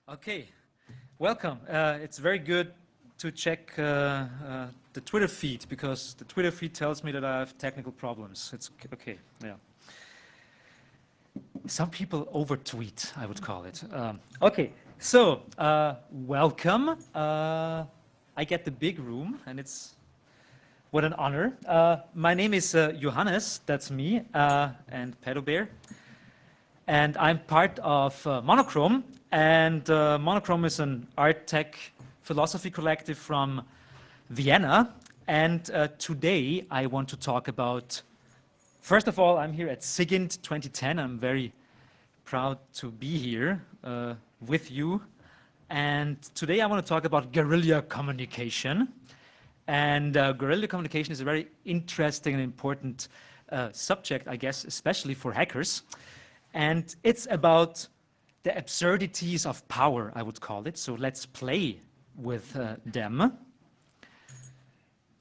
Okay, welcome. It's very good to check the Twitter feed because the Twitter feed tells me that I have technical problems. It's okay, yeah. Some people over-tweet, I would call it. Okay, so welcome. I get the big room, and it's what an honor. My name is Johannes, that's me, and Pedo Bear. And I'm part of Monochrome, and Monochrome is an art tech philosophy collective from Vienna. And today I want to talk about, first of all, I'm here at SIGINT 2010. I'm very proud to be here with you. And today I want to talk about guerrilla communication. And guerrilla communication is a very interesting and important subject, I guess, especially for hackers. And it's about the absurdities of power, I would call it. So let's play with them.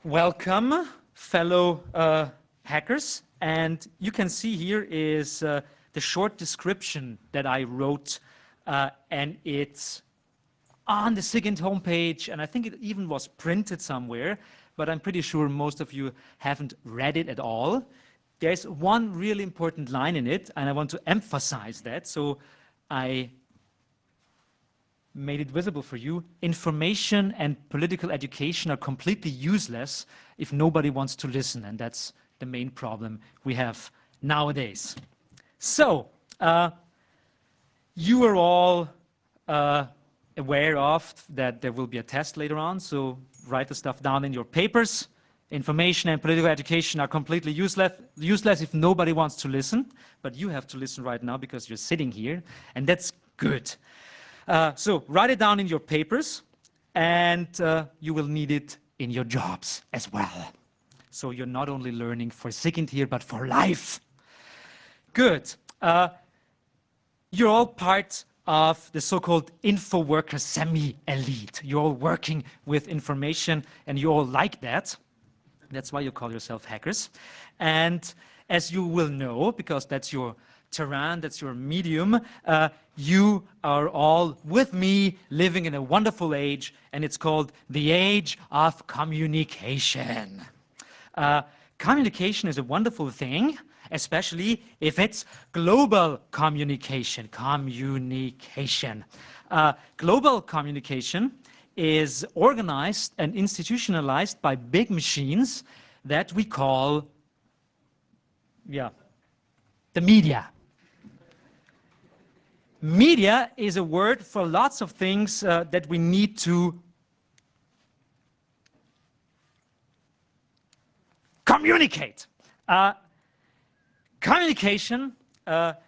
Welcome, fellow hackers. And you can see here is the short description that I wrote. And it's on the SIGINT homepage. And I think it even was printed somewhere. But I'm pretty sure most of you haven't read it at all. There's one really important line in it, and I want to emphasize that, so I made it visible for you. Information and political education are completely useless if nobody wants to listen, and that's the main problem we have nowadays. So, you are all aware of that there will be a test later on, so write the stuff down in your papers. Information and political education are completely useless if nobody wants to listen, but you have to listen right now because you're sitting here, and that's good. So write it down in your papers, and you will need it in your jobs as well. So you're not only learning for SIGINT here, but for life. Good. You're all part of the so-called info worker semi-elite. You're all working with information, and you all like that. That's why you call yourself hackers. And as you will know, because that's your terrain, that's your medium, you are all with me living in a wonderful age, and it's called the age of communication. Communication is a wonderful thing, especially if it's global communication. Global communication is organized and institutionalized by big machines that we call, the media. Media is a word for lots of things that we need to communicate. Communication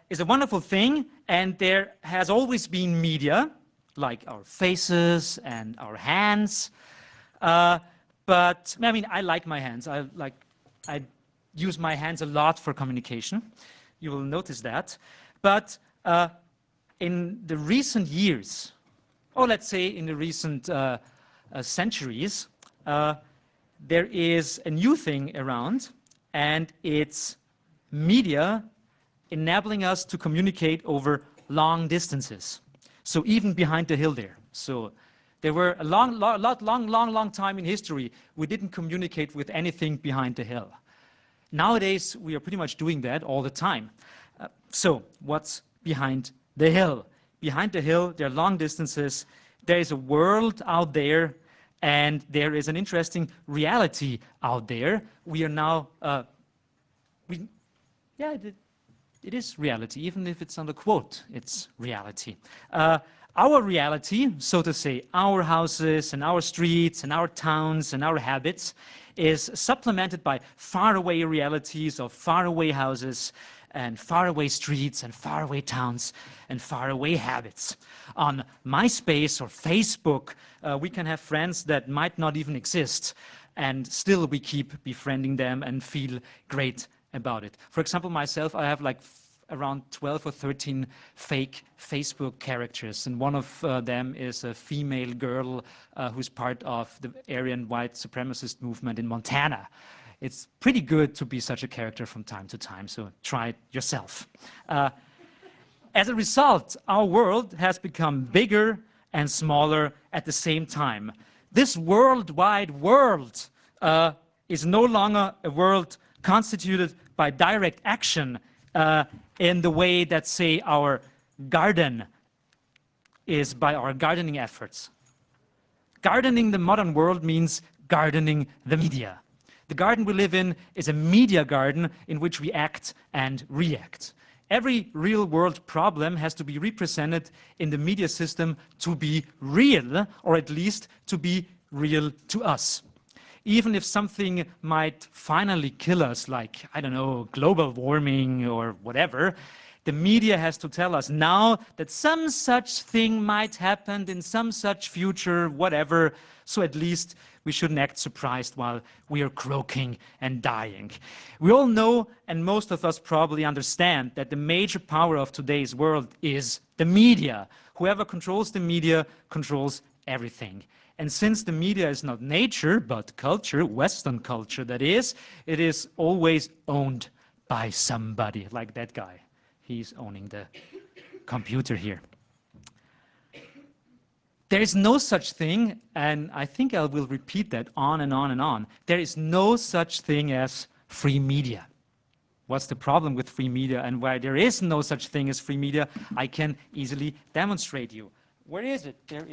is a wonderful thing, and there has always been media, like our faces and our hands. But I mean, I like my hands. I use my hands a lot for communication. You will notice that. But in the recent years, or let's say in the recent centuries, there is a new thing around, and it's media enabling us to communicate over long distances. So even behind the hill there. So there were a long time in history we didn't communicate with anything behind the hill. Nowadays, we are pretty much doing that all the time. So what's behind the hill? Behind the hill, there are long distances. There is a world out there, and there is an interesting reality out there. We are now, it is reality, even if it's under quote, it's reality. Our reality, so to say, our houses and our streets and our towns and our habits is supplemented by faraway realities of faraway houses and faraway streets and faraway towns and faraway habits. On MySpace or Facebook, we can have friends that might not even exist, and still we keep befriending them and feel great about it. For example, myself, I have like around 12 or 13 fake Facebook characters, and one of them is a female girl who's part of the Aryan white supremacist movement in Montana. It's pretty good to be such a character from time to time, so try it yourself. As a result, our world has become bigger and smaller at the same time. This worldwide world is no longer a world constituted by direct action in the way that, say, our garden is by our gardening efforts. Gardening the modern world means gardening the media. The garden we live in is a media garden in which we act and react. Every real-world problem has to be represented in the media system to be real, or at least to be real to us. Even if something might finally kill us, like, I don't know, global warming or whatever, the media has to tell us now that some such thing might happen in some such future, whatever, so at least we shouldn't act surprised while we are croaking and dying. We all know, and most of us probably understand, that the major power of today's world is the media. Whoever controls the media controls everything. And since the media is not nature, but culture, Western culture that is, it is always owned by somebody, like that guy. He's owning the computer here. There is no such thing, and I think I will repeat that on and on and on. There is no such thing as free media. What's the problem with free media, and why there is no such thing as free media, I can easily demonstrate you. Where is it? There it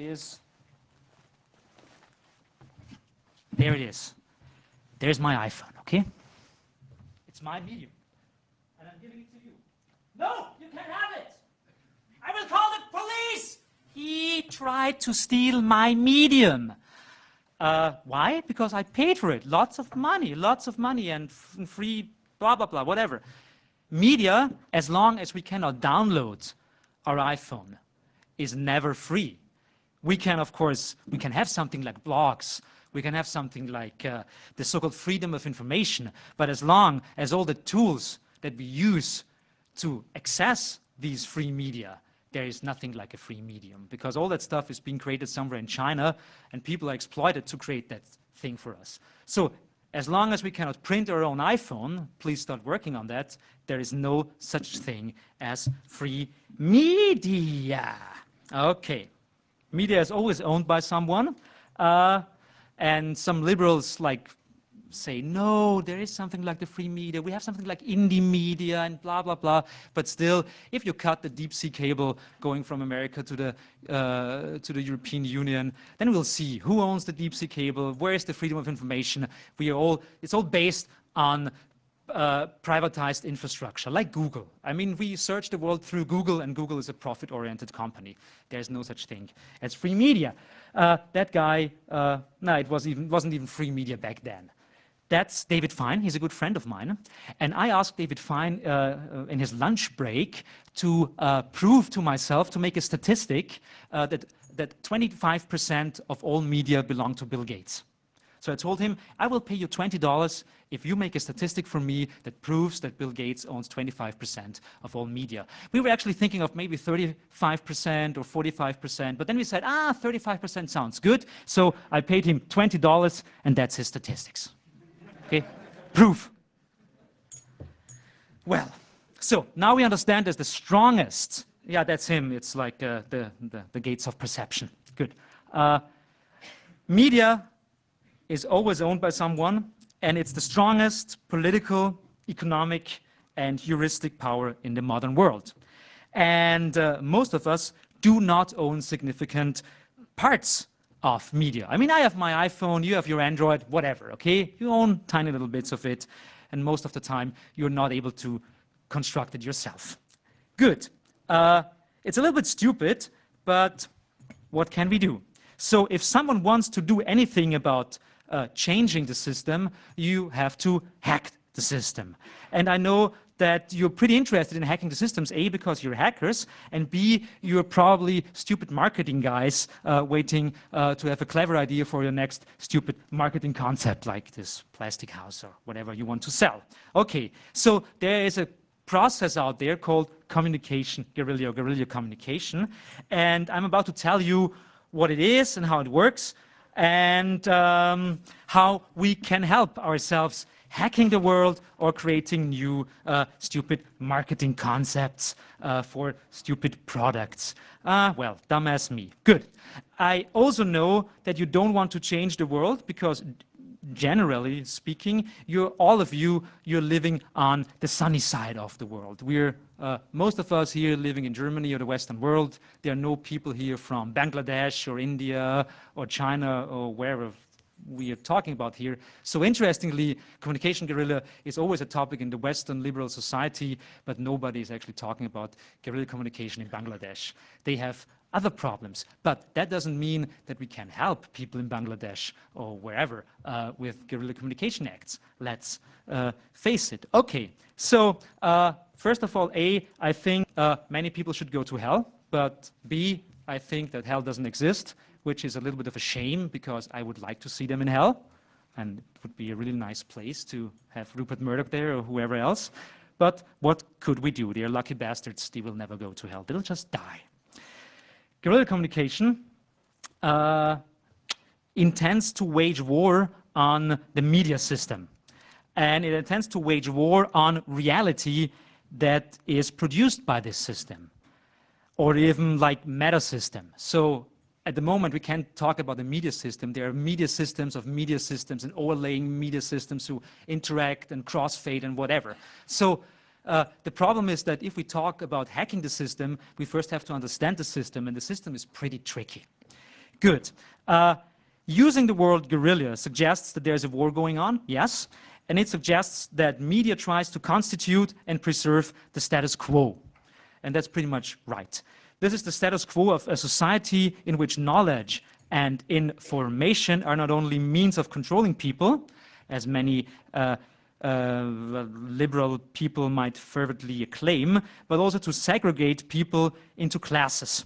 is. There's my iPhone, okay? It's my medium, and I'm giving it to you. No, you can't have it. I will call the police. He tried to steal my medium. Why? Because I paid for it. Lots of money, and free blah, blah, blah, whatever. Media, as long as we cannot download our iPhone, is never free. We can, of course, we can have something like blogs. We can have something like the so-called freedom of information. But as long as all the tools that we use to access these free media, there is nothing like a free medium, because all that stuff is being created somewhere in China, and people are exploited to create that thing for us. So as long as we cannot print our own iPhone, please start working on that, there is no such thing as free media. Okay. Media is always owned by someone, and some liberals say, no, there is something like the free media. We have something like indie media and blah, blah, blah. But still, if you cut the deep sea cable going from America to the European Union, then we'll see who owns the deep sea cable, where is the freedom of information. It's all based on privatized infrastructure, like Google. I mean, we search the world through Google, and Google is a profit-oriented company. There's no such thing as free media. That guy, no, it wasn't even free media back then. That's David Fine. He's a good friend of mine. And I asked David Fine in his lunch break to prove to myself, to make a statistic, that 25% of all media belong to Bill Gates. So I told him, I will pay you $20 if you make a statistic for me that proves that Bill Gates owns 25% of all media. We were actually thinking of maybe 35% or 45%, but then we said, 35% sounds good. So I paid him $20, and that's his statistics. Okay, proof. Well, so now we understand as the strongest, yeah, that's him. It's like the gates of perception. Good. Media is always owned by someone, and it's the strongest political, economic, and heuristic power in the modern world. And most of us do not own significant parts of media. I mean, I have my iPhone, you have your Android, whatever, okay? You own tiny little bits of it, and most of the time, you're not able to construct it yourself. Good. It's a little bit stupid, but what can we do? So if someone wants to do anything about changing the system, you have to hack the system. And I know that you're pretty interested in hacking the systems, A, because you're hackers, and B, you're probably stupid marketing guys waiting to have a clever idea for your next stupid marketing concept, like this plastic house or whatever you want to sell. Okay, so there is a process out there called communication, guerrilla or guerrilla communication, and I'm about to tell you what it is and how it works. and how we can help ourselves hacking the world or creating new stupid marketing concepts for stupid products. Well, dumbass me. Good. I also know that you don't want to change the world because generally speaking, all of you, you're living on the sunny side of the world. We're, most of us here living in Germany or the Western world. There are no people here from Bangladesh or India or China or wherever we are talking about here. So interestingly, communication guerrilla is always a topic in the Western liberal society, but nobody is actually talking about guerrilla communication in Bangladesh. They have other problems, but that doesn't mean that we can help people in Bangladesh or wherever with guerrilla communication acts. Let's face it. Okay, so first of all, A, I think many people should go to hell, but B, I think that hell doesn't exist, which is a little bit of a shame because I would like to see them in hell, and it would be a really nice place to have Rupert Murdoch there or whoever else. But what could we do? They're lucky bastards. They will never go to hell. They'll just die. Guerrilla communication intends to wage war on the media system. And it intends to wage war on reality that is produced by this system, or even like meta system. So at the moment, we can't talk about the media system. There are media systems of media systems and overlaying media systems who interact and crossfade and whatever. So the problem is that if we talk about hacking the system, we first have to understand the system, and the system is pretty tricky. Good. Using the word guerrilla suggests that there's a war going on, yes, and it suggests that media tries to constitute and preserve the status quo. And that's pretty much right. This is the status quo of a society in which knowledge and information are not only means of controlling people, as many liberal people might fervently acclaim, but also to segregate people into classes,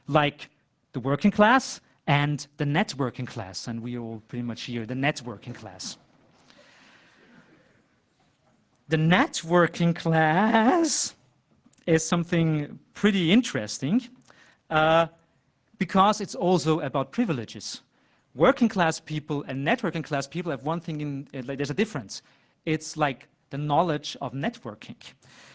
like the working class and the networking class. And we all pretty much hear the networking class. The networking class is something pretty interesting because it's also about privileges. Working class people and networking class people have one thing like there's a difference. It's like the knowledge of networking.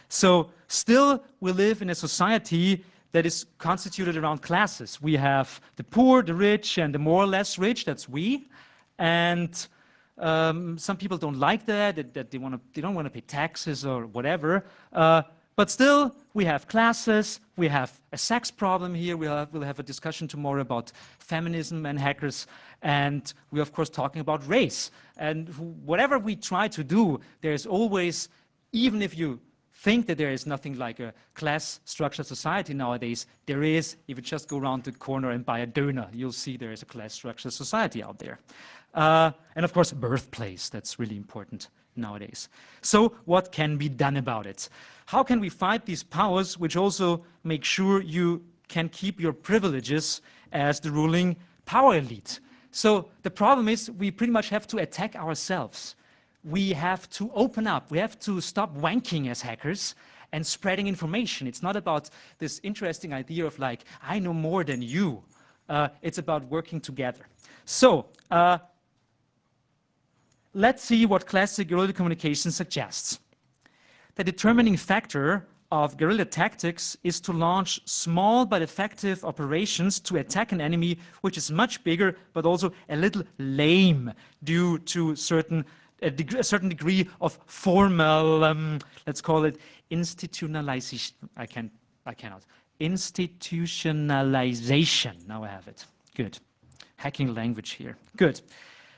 So still we live in a society that is constituted around classes. We have the poor, the rich, and the more or less rich, that's we. And some people don't like that they don't want to pay taxes or whatever. But still, we have classes, we have a sex problem here, we'll have a discussion tomorrow about feminism and hackers, and we're of course talking about race. And whatever we try to do, there's always, even if you think that there is nothing like a class structured society nowadays, there is. If you just go around the corner and buy a doner, you'll see there is a class structured society out there. And of course, birthplace, that's really important nowadays. So what can be done about it? How can we fight these powers which also make sure you can keep your privileges as the ruling power elite? So the problem is we pretty much have to attack ourselves. We have to open up. We have to stop wanking as hackers and spreading information. It's not about this interesting idea of like, I know more than you. It's about working together. So let's see what classic guerrilla communication suggests. The determining factor of guerrilla tactics is to launch small but effective operations to attack an enemy which is much bigger but also a little lame due to a certain degree of formal, let's call it institutionalization. I cannot. Institutionalization. Now I have it. Good. Hacking language here. Good.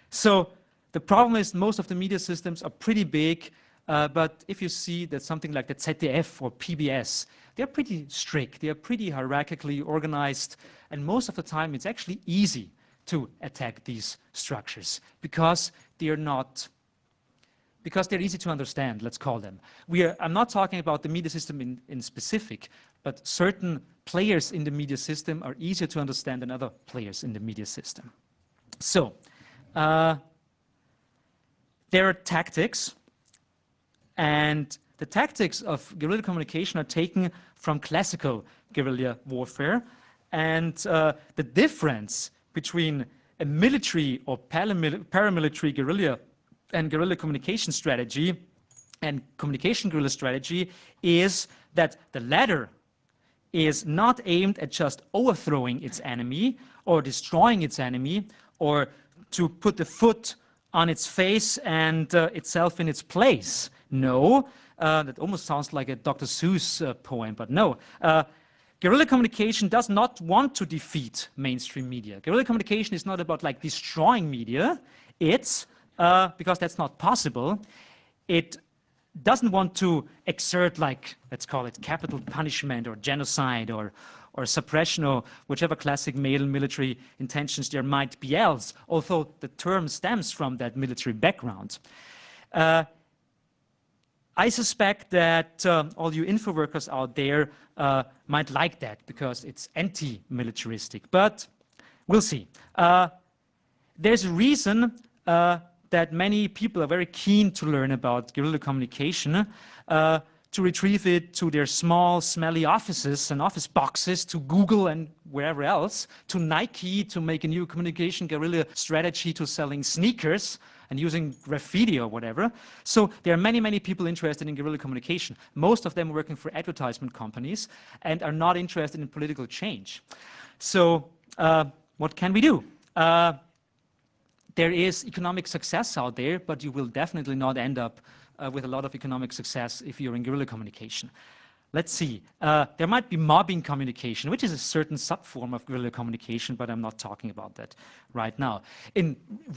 So the problem is most of the media systems are pretty big. But if you see that something like the ZDF or PBS, they're pretty strict, they're pretty hierarchically organized, and most of the time it's actually easy to attack these structures because they're easy to understand, let's call them. I'm not talking about the media system in specific, but certain players in the media system are easier to understand than other players in the media system. So, there are tactics. And the tactics of guerrilla communication are taken from classical guerrilla warfare. And the difference between a military or paramilitary guerrilla and guerrilla communication strategy and communication guerrilla strategy is that the latter is not aimed at just overthrowing its enemy or destroying its enemy or to put the foot on its face and itself in its place. No, that almost sounds like a Dr. Seuss poem, but no. Guerrilla communication does not want to defeat mainstream media. Guerrilla communication is not about like destroying media. It's, because that's not possible, it doesn't want to exert, like, let's call it capital punishment or genocide or suppression or whichever classic male military intentions there might be else, although the term stems from that military background. I suspect that all you info workers out there might like that because it's anti-militaristic, but we'll see. There's a reason that many people are very keen to learn about guerrilla communication, to retrieve it to their small, smelly offices and office boxes, to Google and wherever else, to Nike to make a new communication guerrilla strategy to selling sneakers and using graffiti or whatever. So there are many, many people interested in guerrilla communication. Most of them working for advertisement companies and are not interested in political change. So what can we do? There is economic success out there, but you will definitely not end up with a lot of economic success if you're in guerrilla communication. Let's see. There might be mobbing communication, which is a certain subform of guerrilla communication, but I'm not talking about that right now.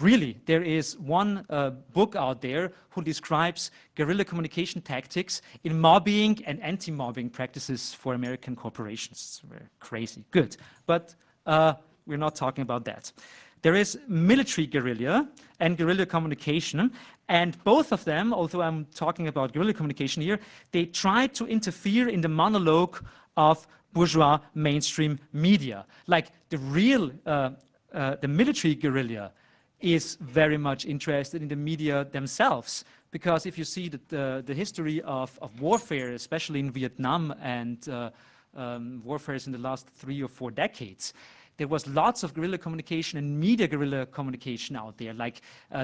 Really, there is one book out there who describes guerrilla communication tactics in mobbing and anti-mobbing practices for American corporations. It's very crazy. Good. But we're not talking about that. There is military guerrilla and guerrilla communication, and both of them, although I'm talking about guerrilla communication here, they try to interfere in the monologue of bourgeois mainstream media. Like the real, the military guerrilla is very much interested in the media themselves, because if you see the history of warfare, especially in Vietnam and warfares in the last 3 or 4 decades, there was lots of guerrilla communication and media guerrilla communication out there, like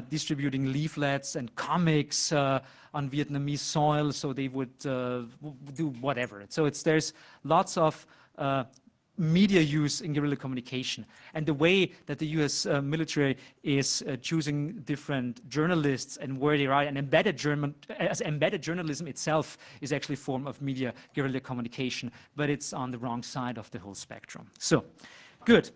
distributing leaflets and comics on Vietnamese soil, so they would do whatever. So there's lots of media use in guerrilla communication. And the way that the US military is choosing different journalists and where they are, and embedded journalism itself is actually a form of media guerrilla communication, but it's on the wrong side of the whole spectrum. So. Good.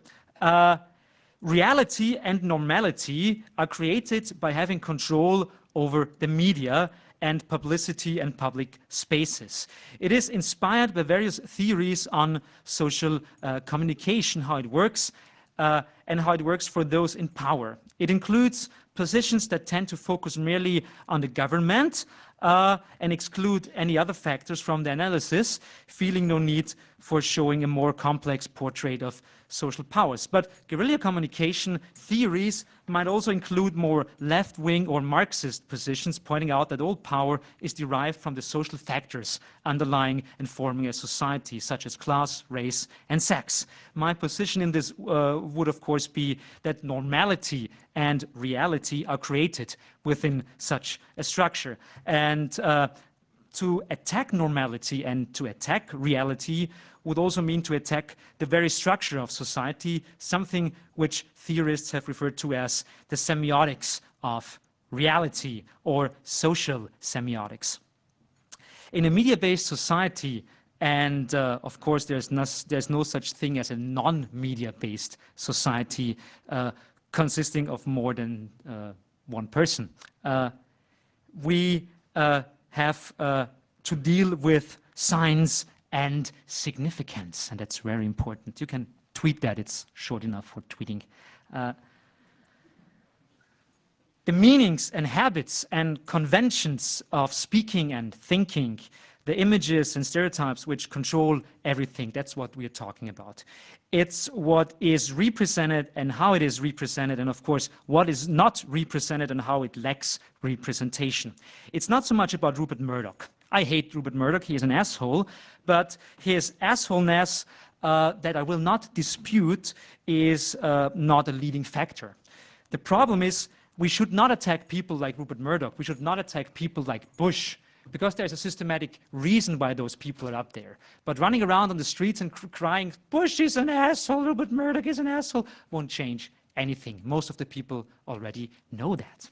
Reality and normality are created by having control over the media and publicity and public spaces. It is inspired by various theories on social communication, how it works, and how it works for those in power. It includes positions that tend to focus merely on the government and exclude any other factors from the analysis, feeling no need for showing a more complex portrait of social powers. But guerrilla communication theories might also include more left-wing or Marxist positions, pointing out that all power is derived from the social factors underlying and forming a society, such as class, race, and sex. My position in this would, of course, be that normality and reality are created within such a structure. And to attack normality and to attack reality would also mean to attack the very structure of society, something which theorists have referred to as the semiotics of reality or social semiotics. In a media-based society, and of course there's no such thing as a non-media-based society consisting of more than one person, we have to deal with signs and significance, and that's very important. You can tweet that, it's short enough for tweeting. The meanings and habits and conventions of speaking and thinking, the images and stereotypes which control everything, that's what we're talking about. It's what is represented and how it is represented, and of course, what is not represented and how it lacks representation. It's not so much about Rupert Murdoch. I hate Rupert Murdoch, he is an asshole, but his assholeness that I will not dispute is not a leading factor. The problem is we should not attack people like Rupert Murdoch. We should not attack people like Bush, because there's a systematic reason why those people are up there. But running around on the streets and crying, Bush is an asshole, Rupert Murdoch is an asshole, won't change anything. Most of the people already know that.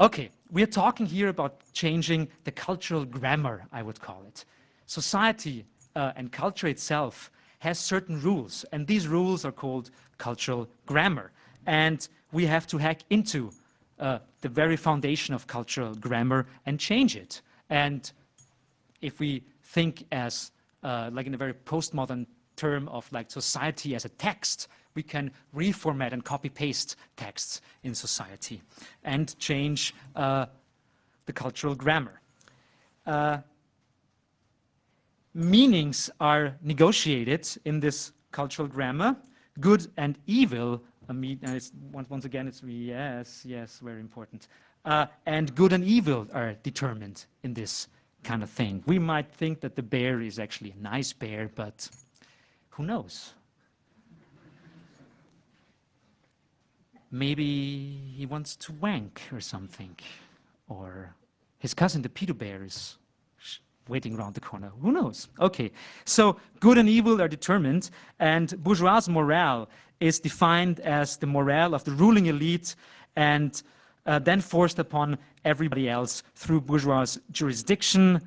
Okay, we're talking here about changing the cultural grammar, I would call it. Society and culture itself has certain rules, and these rules are called cultural grammar. And we have to hack into the very foundation of cultural grammar and change it. And if we think as, like in a very postmodern term of like society as a text, we can reformat and copy-paste texts in society and change the cultural grammar. Meanings are negotiated in this cultural grammar. Good and evil, once again, it's yes, very important. And good and evil are determined in this kind of thing. We might think that the bear is actually a nice bear, but who knows? Maybe he wants to wank or something. Or his cousin, the pedo bear, is waiting around the corner. Who knows? Okay, so good and evil are determined, and bourgeois morale is defined as the morale of the ruling elite and then forced upon everybody else through bourgeois jurisdiction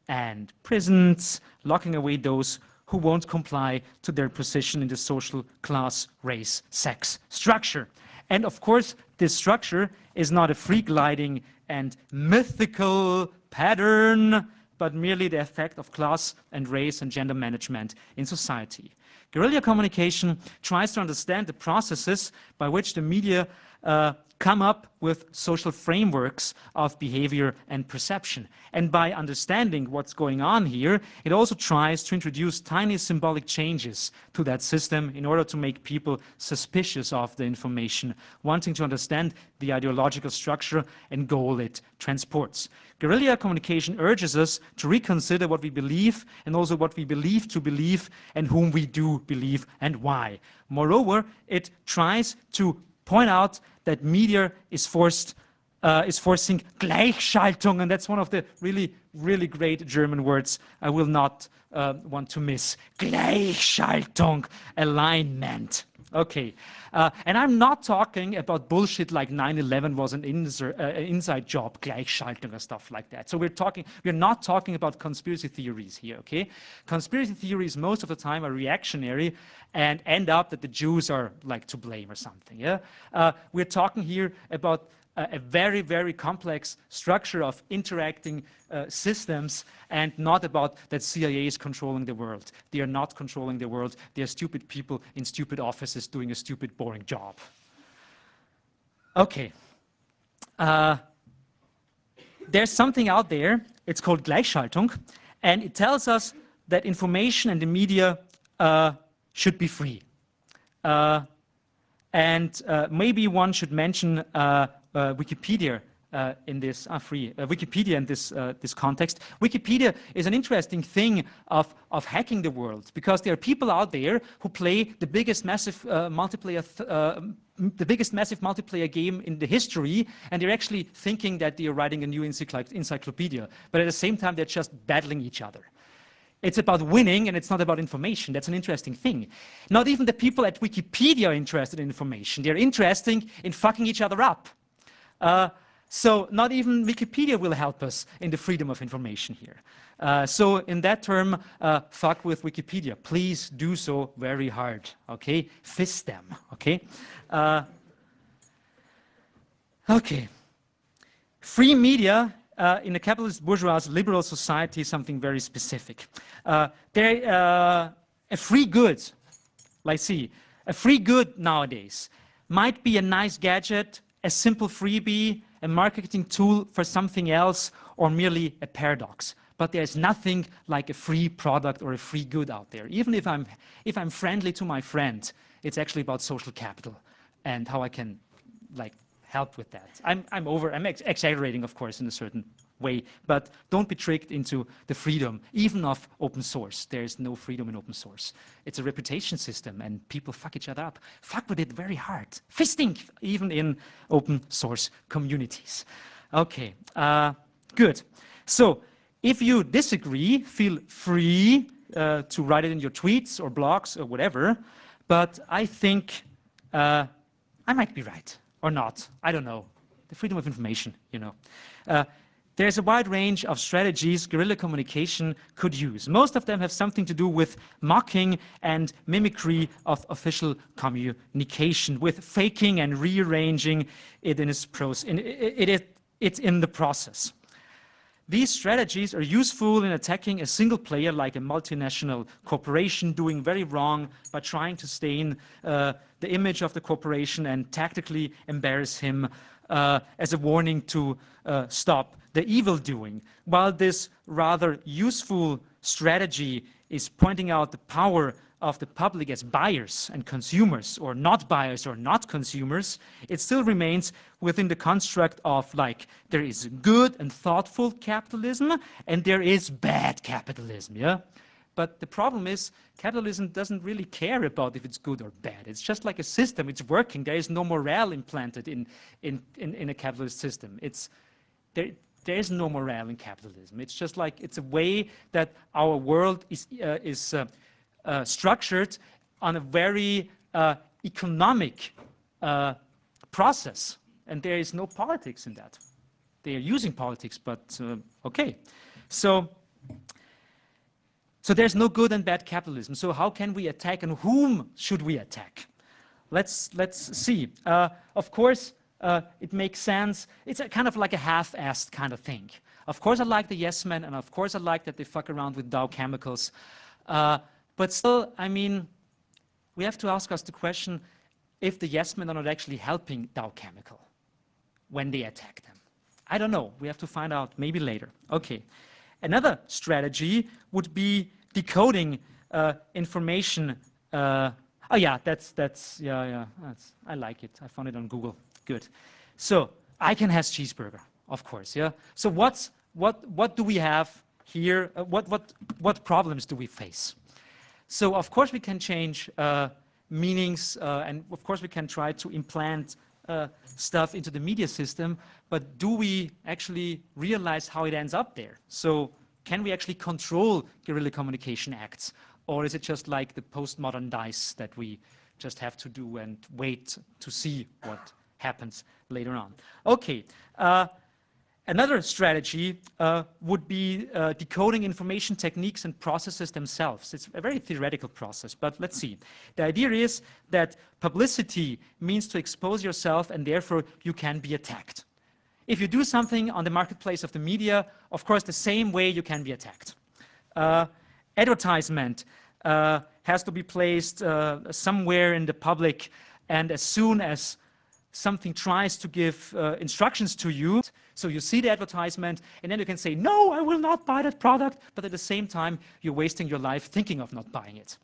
and prisons, locking away those who won't comply to their position in the social class, race, sex structure. And of course, this structure is not a free-gliding and mythical pattern, but merely the effect of class and race and gender management in society. Guerrilla communication tries to understand the processes by which the media come up with social frameworks of behavior and perception. And by understanding what's going on here, it also tries to introduce tiny symbolic changes to that system in order to make people suspicious of the information, wanting to understand the ideological structure and goal it transports. Guerrilla communication urges us to reconsider what we believe and also what we believe to believe and whom we do believe and why. Moreover, it tries to point out that media is forcing Gleichschaltung, and that's one of the really, really great German words I will not want to miss. Gleichschaltung, alignment. Okay, and I'm not talking about bullshit like 9/11 was an inside job, Gleichschaltung or stuff like that. So we're not talking about conspiracy theories here, okay? Conspiracy theories most of the time are reactionary and end up that the Jews are like to blame or something, yeah? We're talking here about a very, very complex structure of interacting systems and not about that CIA is controlling the world. They are not controlling the world. They are stupid people in stupid offices doing a stupid, boring job. Okay. There's something out there. It's called Gleichschaltung, and it tells us that information and the media should be free. Maybe one should mention Wikipedia in this Wikipedia in this context. Wikipedia is an interesting thing of hacking the world, because there are people out there who play the biggest massive multiplayer game in the history, and they're actually thinking that they are writing a new encyclopedia, but at the same time they're just battling each other. It's about winning, and it's not about information. That's an interesting thing. Not even the people at Wikipedia are interested in information. They're interested in fucking each other up. So not even Wikipedia will help us in the freedom of information here. So in that term, fuck with Wikipedia. Please do so very hard, okay? Fist them, okay? Okay. Free media in a capitalist bourgeois liberal society is something very specific. A free good, a free good nowadays might be a nice gadget, a simple freebie, a marketing tool for something else, or merely a paradox. But there's nothing like a free product or a free good out there. Even if I'm friendly to my friend, it's actually about social capital and how I can like help with that. I'm exaggerating, of course, in a certain way. But don't be tricked into the freedom, even of open source. There is no freedom in open source. It's a reputation system, and people fuck each other up. Fuck with it very hard. Fisting, even in open source communities. Okay, good. So if you disagree, feel free to write it in your tweets or blogs or whatever. But I think I might be right or not. I don't know. The freedom of information, you know. There's a wide range of strategies guerrilla communication could use. Most of them have something to do with mocking and mimicry of official communication, with faking and rearranging it in its it's in the process. These strategies are useful in attacking a single player like a multinational corporation doing very wrong by trying to stain the image of the corporation and tactically embarrass him as a warning to stop the evil doing. While this rather useful strategy is pointing out the power of the public as buyers and consumers, or not buyers or not consumers, it still remains within the construct of, like, there is good and thoughtful capitalism and there is bad capitalism, yeah? But the problem is capitalism doesn't really care about if it's good or bad. It's just like a system, it's working. There is no morale implanted in a capitalist system. There is no morale in capitalism. It's just like, it's a way that our world is structured on a very economic process, and there is no politics in that. They are using politics, but okay. So there's no good and bad capitalism. So how can we attack, and whom should we attack? Let's see. Of course, it makes sense. It's kind of like a half-assed kind of thing. Of course, I like the yes men, and of course, I like that they fuck around with Dow chemicals. But still, I mean, we have to ask us the question if the yes men are not actually helping Dow Chemical when they attack them. I don't know. We have to find out maybe later. Okay. Another strategy would be decoding information. Oh yeah, I like it. I found it on Google. Good. So Icahn has cheeseburger, of course. Yeah. So what do we have here? What problems do we face? So of course we can change meanings, and of course we can try to implant stuff into the media system, but do we actually realize how it ends up there? So can we actually control guerrilla communication acts, or is it just like the postmodern dice that we just have to do and wait to see what happens later on? Okay. Another strategy would be decoding information techniques and processes themselves. It's a very theoretical process, but let's see. The idea is that publicity means to expose yourself, and therefore you can be attacked. If you do something on the marketplace of the media, of course, the same way you can be attacked. Advertisement has to be placed somewhere in the public, and as soon as something tries to give instructions to you, so you see the advertisement, and then you can say, no, I will not buy that product, but at the same time, you're wasting your life thinking of not buying it.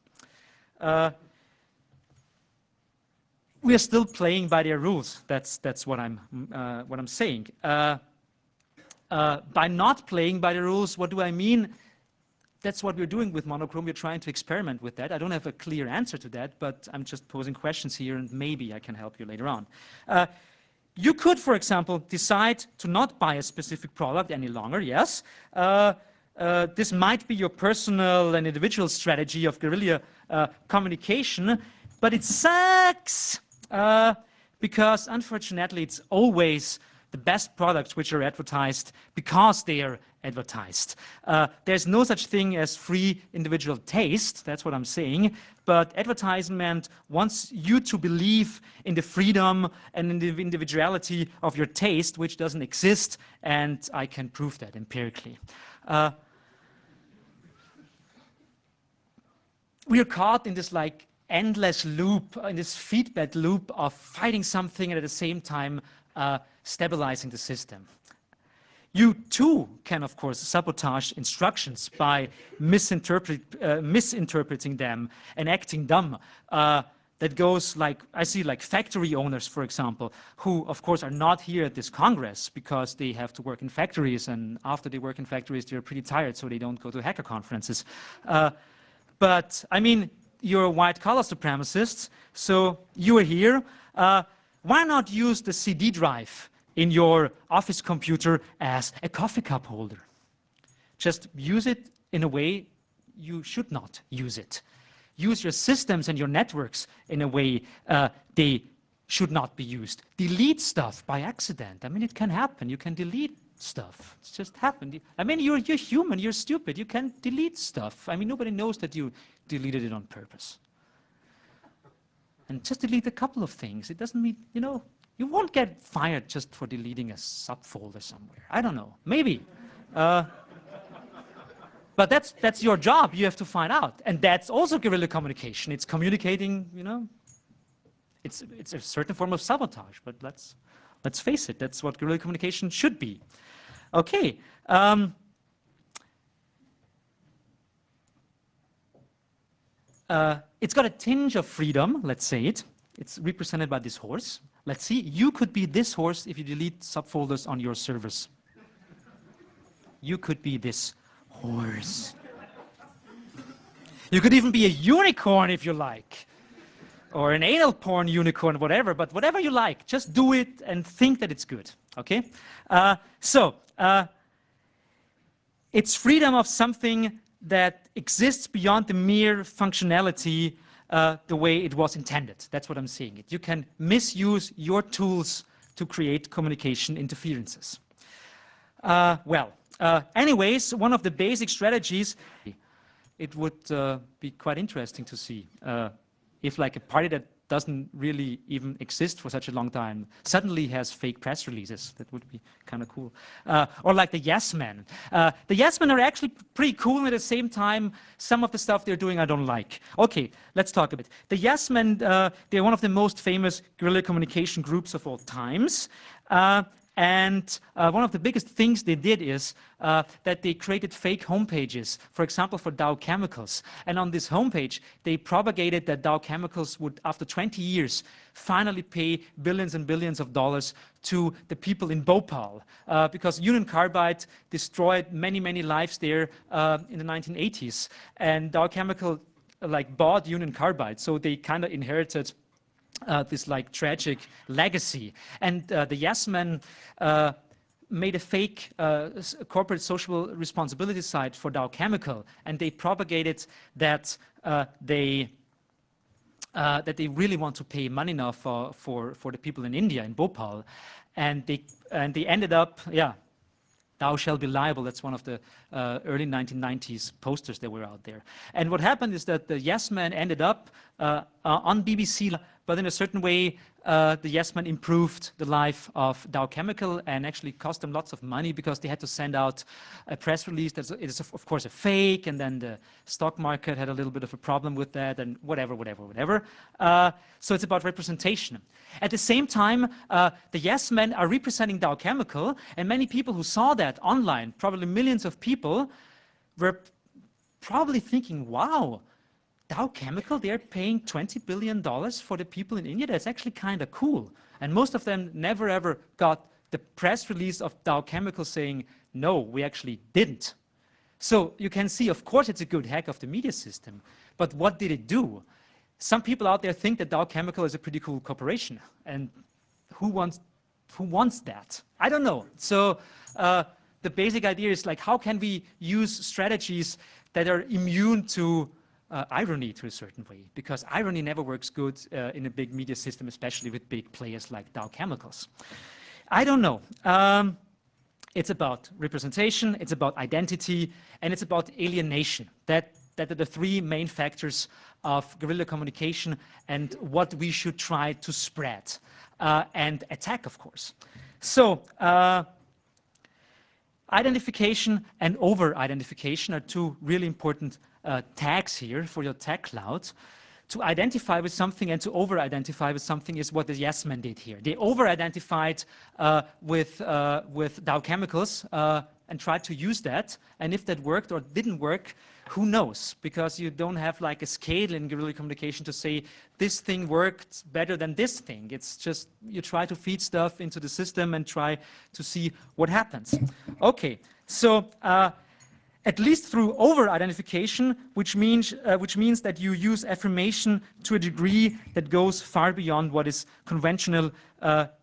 We are still playing by their rules. That's what I'm saying. By not playing by the rules, what do I mean? That's what we're doing with monochrome. We're trying to experiment with that. I don't have a clear answer to that, but I'm just posing questions here, and maybe I can help you later on. You could, for example, decide to not buy a specific product any longer, yes. This might be your personal and individual strategy of guerrilla communication, but it sucks because, unfortunately, it's always the best products which are advertised because they are advertised. There's no such thing as free individual taste, that's what I'm saying, but advertisement wants you to believe in the freedom and in the individuality of your taste, which doesn't exist, and I can prove that empirically. We are caught in this like endless loop, in this feedback loop of fighting something and at the same time stabilizing the system. You too can, of course, sabotage instructions by misinterpreting them and acting dumb. that goes like, I see like factory owners, for example, who of course are not here at this Congress because they have to work in factories, and after they work in factories, they're pretty tired, so they don't go to hacker conferences. But I mean, you're white-collar supremacists, so you are here. Why not use the CD drive in your office computer as a coffee cup holder? Just use it in a way you should not use it. Use your systems and your networks in a way they should not be used. Delete stuff by accident. I mean, it can happen. You can delete stuff. It's just happened. I mean, you're human. You're stupid. You can delete stuff. I mean, nobody knows that you deleted it on purpose. And just delete a couple of things. It doesn't mean, you know, you won't get fired just for deleting a subfolder somewhere. I don't know. Maybe. But that's your job. You have to find out. And that's also guerrilla communication. It's communicating, you know, it's a certain form of sabotage, but let's face it, that's what guerrilla communication should be. Okay. It's got a tinge of freedom, let's say it. It's represented by this horse. Let's see, you could be this horse if you delete subfolders on your servers. You could be this horse. You could even be a unicorn if you like, or an anal porn unicorn, whatever, but whatever you like, just do it and think that it's good, okay? It's freedom of something that exists beyond the mere functionality the way it was intended. That's what I'm saying. You can misuse your tools to create communication interferences. Anyways, one of the basic strategies, it would be quite interesting to see if like a party that doesn't really even exist for such a long time suddenly has fake press releases. That would be kind of cool. Or like the Yes Men. The Yes Men are actually pretty cool, and at the same time, some of the stuff they're doing I don't like. Okay, let's talk a bit. The Yes Men, they're one of the most famous guerrilla communication groups of all times. And one of the biggest things they did is that they created fake homepages, for example, for Dow Chemicals. And on this homepage, they propagated that Dow Chemicals would, after 20 years, finally pay billions and billions of dollars to the people in Bhopal, because Union Carbide destroyed many, many lives there in the 1980s. And Dow Chemical bought Union Carbide, so they kind of inherited this like tragic legacy. And the Yes Men made a fake corporate social responsibility site for Dow Chemical, and they propagated that they really want to pay money now for the people in India, in Bhopal, and they ended up, yeah, Thou shall be liable. That's one of the early 1990s posters that were out there. And what happened is that the Yes Men ended up on BBC, but in a certain way, the Yes Men improved the life of Dow Chemical and actually cost them lots of money because they had to send out a press release that is, of course, a fake, and then the stock market had a little bit of a problem with that, and whatever. So it's about representation. At the same time, the Yes Men are representing Dow Chemical, and many people who saw that online, probably millions of people, were probably thinking, wow, Dow Chemical, they're paying $20 billion for the people in India. That's actually kind of cool. And most of them never ever got the press release of Dow Chemical saying, no, we actually didn't. So you can see, of course, it's a good hack of the media system. But what did it do? Some people out there think that Dow Chemical is a pretty cool corporation. And who wants that? I don't know. So the basic idea is like, how can we use strategies that are immune to irony to a certain way, because irony never works good in a big media system, especially with big players like Dow Chemicals. I don't know. It's about representation, it's about identity, and it's about alienation. That are the three main factors of guerrilla communication and what we should try to spread and attack, of course. So, identification and over-identification are two really important tags here for your tag cloud. To identify with something and to over-identify with something is what the Yes Men did here. They over-identified with Dow Chemicals and tried to use that. And if that worked or didn't work, who knows? Because you don't have like a scale in guerrilla communication to say this thing worked better than this thing. It's just you try to feed stuff into the system and try to see what happens. Okay, so at least through over-identification, which means that you use affirmation to a degree that goes far beyond what is conventional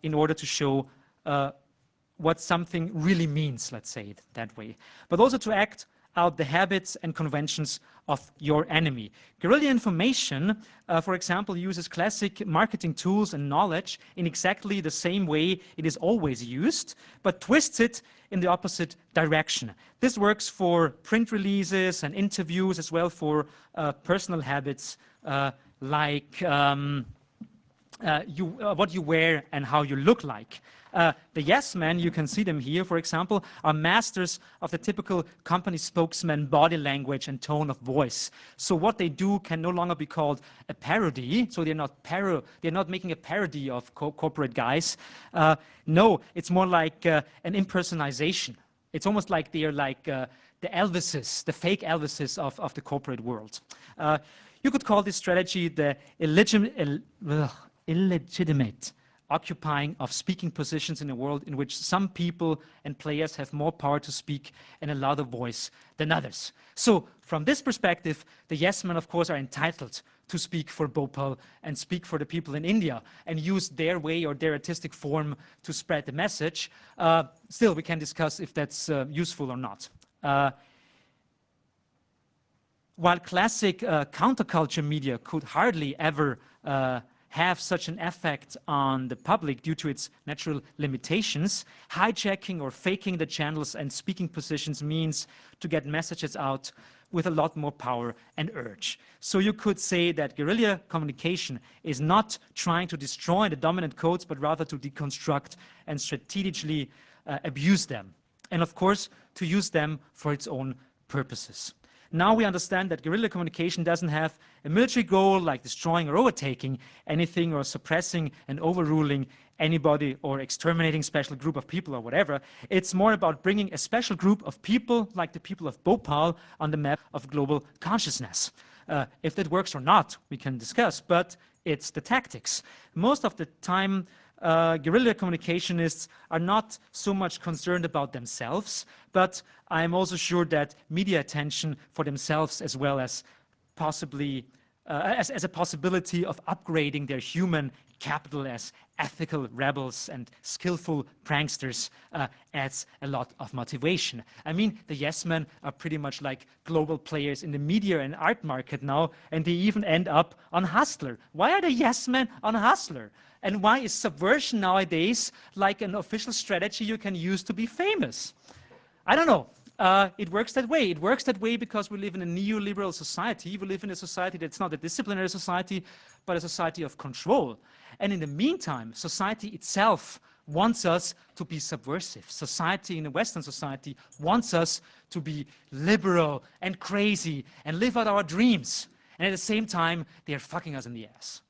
in order to show what something really means, let's say it that way. But also to act out the habits and conventions of your enemy. Guerrilla information, for example, uses classic marketing tools and knowledge in exactly the same way it is always used, but twists it in the opposite direction. This works for print releases and interviews, as well for personal habits like what you wear and how you look like. The yes men, you can see them here, for example, are masters of the typical company spokesman body language and tone of voice. So what they do can no longer be called a parody. So they're not making a parody of corporate guys. No, it's more like an impersonation. It's almost like they're like the Elvises, the fake Elvises of the corporate world. You could call this strategy the illegitimate occupying of speaking positions in a world in which some people and players have more power to speak and a louder voice than others. So from this perspective, the yes men, of course, are entitled to speak for Bhopal and speak for the people in India and use their way or their artistic form to spread the message. Still, we can discuss if that's useful or not. While classic counterculture media could hardly ever have such an effect on the public due to its natural limitations, hijacking or faking the channels and speaking positions means to get messages out with a lot more power and urge. So you could say that guerrilla communication is not trying to destroy the dominant codes, but rather to deconstruct and strategically abuse them. And of course, to use them for its own purposes. Now we understand that guerrilla communication doesn't have a military goal like destroying or overtaking anything or suppressing and overruling anybody or exterminating special group of people or whatever. It's more about bringing a special group of people like the people of Bhopal on the map of global consciousness. If that works or not, we can discuss, but it's the tactics. Most of the time, guerrilla communicationists are not so much concerned about themselves, but I'm also sure that media attention for themselves as well as possibly as a possibility of upgrading their human capital as ethical rebels and skillful pranksters adds a lot of motivation. I mean, the yes men are pretty much like global players in the media and art market now, and they even end up on Hustler. Why are the yes men on Hustler? And why is subversion nowadays like an official strategy you can use to be famous? I don't know. It works that way. It works that way because we live in a neoliberal society. We live in a society that's not a disciplinary society, but a society of control. And in the meantime, society itself wants us to be subversive. Society in a Western society wants us to be liberal and crazy and live out our dreams. And at the same time, they're fucking us in the ass.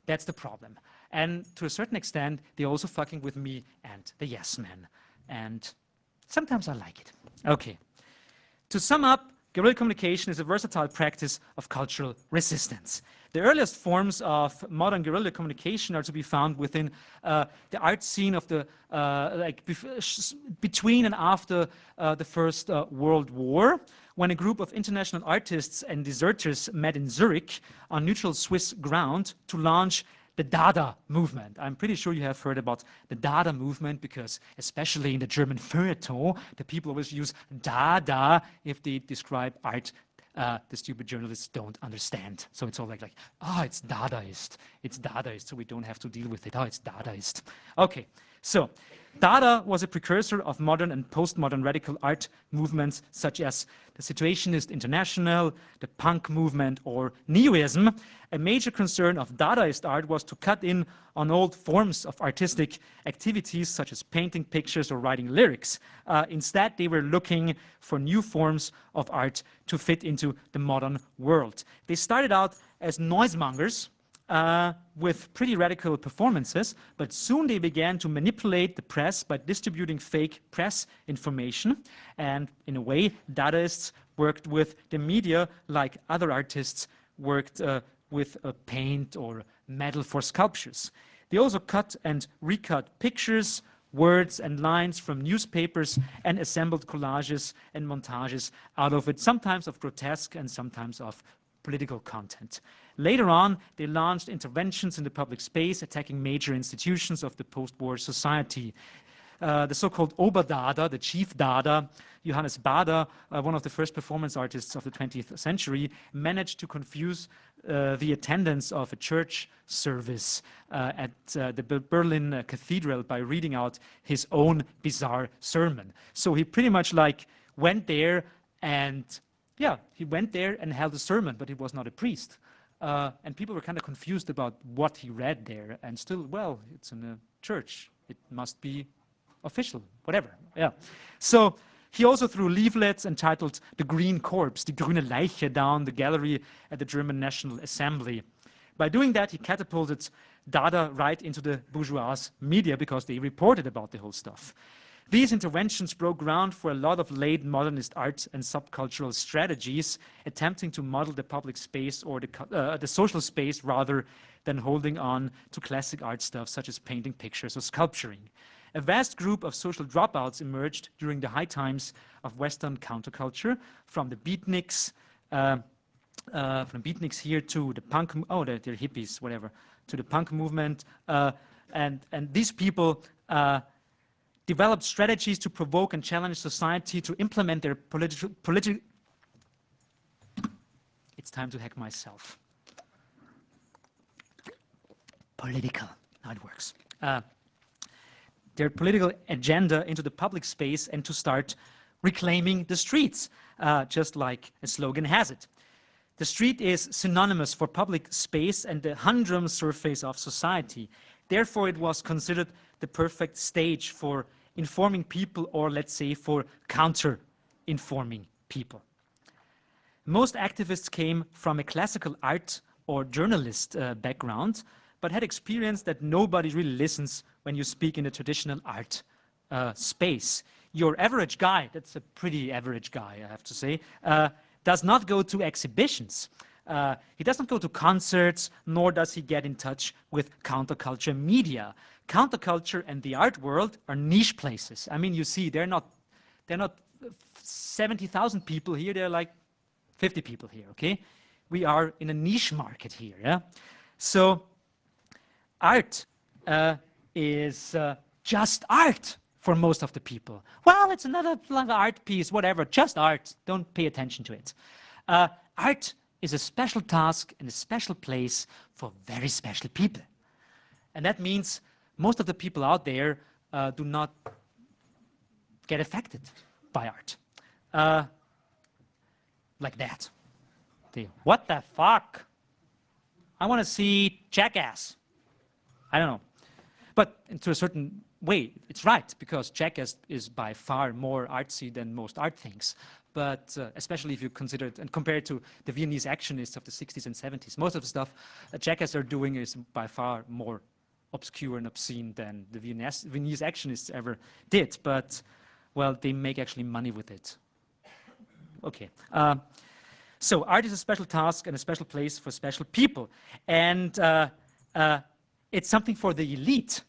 That's the problem. And to a certain extent, they're also fucking with me and the yes men. And sometimes I like it. Okay. To sum up, guerrilla communication is a versatile practice of cultural resistance. The earliest forms of modern guerrilla communication are to be found within the art scene of the between and after the First World War, when a group of international artists and deserters met in Zurich on neutral Swiss ground to launch the Dada movement. I'm pretty sure you have heard about the Dada movement because especially in the German feuilleton, the people always use Dada if they describe art the stupid journalists don't understand. So it's all like, oh, it's Dadaist. It's Dadaist, so we don't have to deal with it. Oh, it's Dadaist. Okay, so Dada was a precursor of modern and postmodern radical art movements such as the Situationist International, the punk movement, or Neoism. A major concern of Dadaist art was to cut in on old forms of artistic activities such as painting pictures or writing lyrics. Instead, they were looking for new forms of art to fit into the modern world. They started out as noisemongers, with pretty radical performances, but soon they began to manipulate the press by distributing fake press information. And in a way, Dadaists worked with the media like other artists worked with paint or metal for sculptures. They also cut and recut pictures, words and lines from newspapers and assembled collages and montages out of it, sometimes of grotesque and sometimes of political content. Later on, they launched interventions in the public space, attacking major institutions of the post-war society. The so-called Oberdada, the chief Dada, Johannes Baader, one of the first performance artists of the 20th century, managed to confuse the attendance of a church service at the Berlin cathedral by reading out his own bizarre sermon. So he pretty much like went there and, yeah, he went there and held a sermon, but he was not a priest. And people were kind of confused about what he read there, and still, well, it's in a church. It must be official, whatever, yeah. So he also threw leaflets entitled The Green Corpse, Die grüne Leiche, down the gallery at the German National Assembly. By doing that, he catapulted Dada right into the bourgeois media because they reported about the whole stuff. These interventions broke ground for a lot of late modernist art and subcultural strategies, attempting to model the public space or the social space rather than holding on to classic art stuff such as painting pictures or sculpturing. A vast group of social dropouts emerged during the high times of Western counterculture, from the beatniks here to the punk, they're hippies, whatever, to the punk movement. And these people developed strategies to provoke and challenge society to implement their political. It's time to hack myself. Political, how it works. Their political agenda into the public space and to start reclaiming the streets, just like a slogan has it. The street is synonymous for public space and the humdrum surface of society. Therefore, it was considered the perfect stage for informing people, or let's say for counter-informing people. Most activists came from a classical art or journalist background, but had experienced that nobody really listens when you speak in a traditional art space. Your average guy, that's a pretty average guy, I have to say, does not go to exhibitions. He doesn't go to concerts, nor does he get in touch with counterculture media. Counterculture and the art world are niche places. I mean, you see, they're not 70,000 people here, they're like 50 people here, okay? We are in a niche market here, yeah? So art is just art for most of the people. Well, it's another art piece, whatever, just art. Don't pay attention to it. Art is a special task and a special place for very special people. And that means most of the people out there do not get affected by art. Like that. What the fuck? I want to see Jackass. I don't know. But to a certain way, it's right, because Jackass is by far more artsy than most art things. But especially if you consider it and compare it to the Viennese actionists of the 60s and 70s, most of the stuff Jackass are doing is by far more obscure and obscene than the Viennese actionists ever did. But, well, they make actually money with it. Okay. So art is a special task and a special place for special people. And it's something for the elite.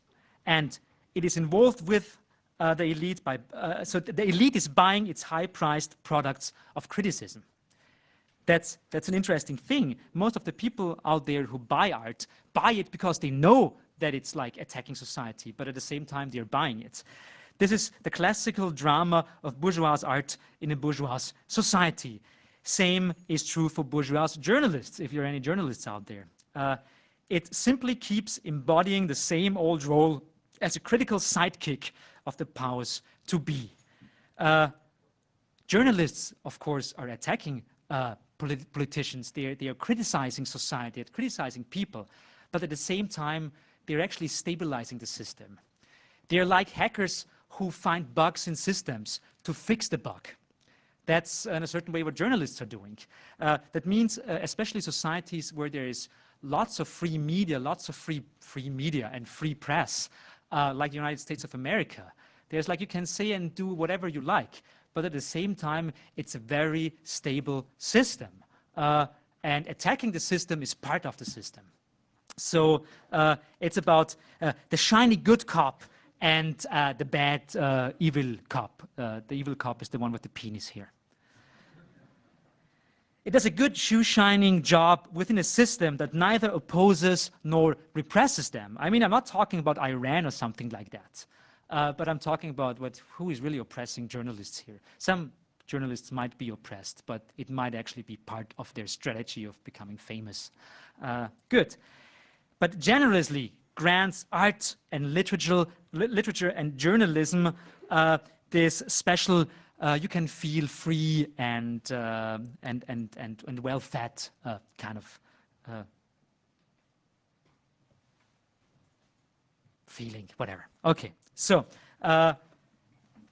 And it is involved with the elite by, so the elite is buying its high-priced products of criticism. That's an interesting thing. Most of the people out there who buy art buy it because they know that it's like attacking society, but at the same time they're buying it. This is the classical drama of bourgeois art in a bourgeois society. Same is true for bourgeois journalists, if you're any journalists out there. It simply keeps embodying the same old role as a critical sidekick of the powers to be. Journalists, of course, are attacking politicians. They are criticizing society, they're criticizing people, but at the same time, they're actually stabilizing the system. They're like hackers who find bugs in systems to fix the bug. That's in a certain way what journalists are doing. That means, especially societies where there is lots of free media, lots of free media and free press, like the United States of America. There's like you can say and do whatever you like, but at the same time, it's a very stable system. And attacking the system is part of the system. So it's about the shiny good cop and the bad evil cop. The evil cop is the one with the penis here. It does a good shoe-shining job within a system that neither opposes nor represses them. I mean, I'm not talking about Iran or something like that, but I'm talking about who is really oppressing journalists here. Some journalists might be oppressed, but it might actually be part of their strategy of becoming famous. Good. But generously grants art and literature and journalism this special you can feel free and well-fed kind of feeling, whatever. Okay, so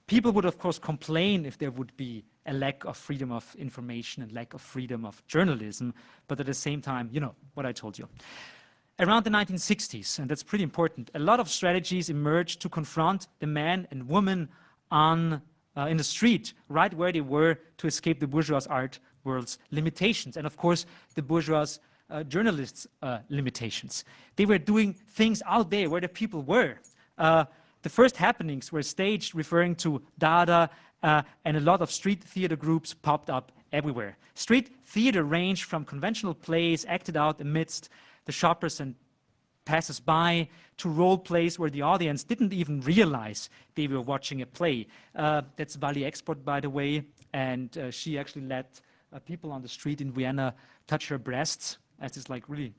people would of course complain if there would be a lack of freedom of information and lack of freedom of journalism, but at the same time, you know what I told you. Around the 1960s, and that's pretty important, a lot of strategies emerged to confront the man and woman in the street, right where they were, to escape the bourgeois art world's limitations, and of course the bourgeois journalists' limitations. They were doing things out there where the people were. The first happenings were staged referring to Dada, and a lot of street theater groups popped up everywhere. Street theater ranged from conventional plays acted out amidst the shoppers and passers-by to role plays where the audience didn't even realize they were watching a play. That's Vali Export, by the way, and she actually let people on the street in Vienna touch her breasts as this like really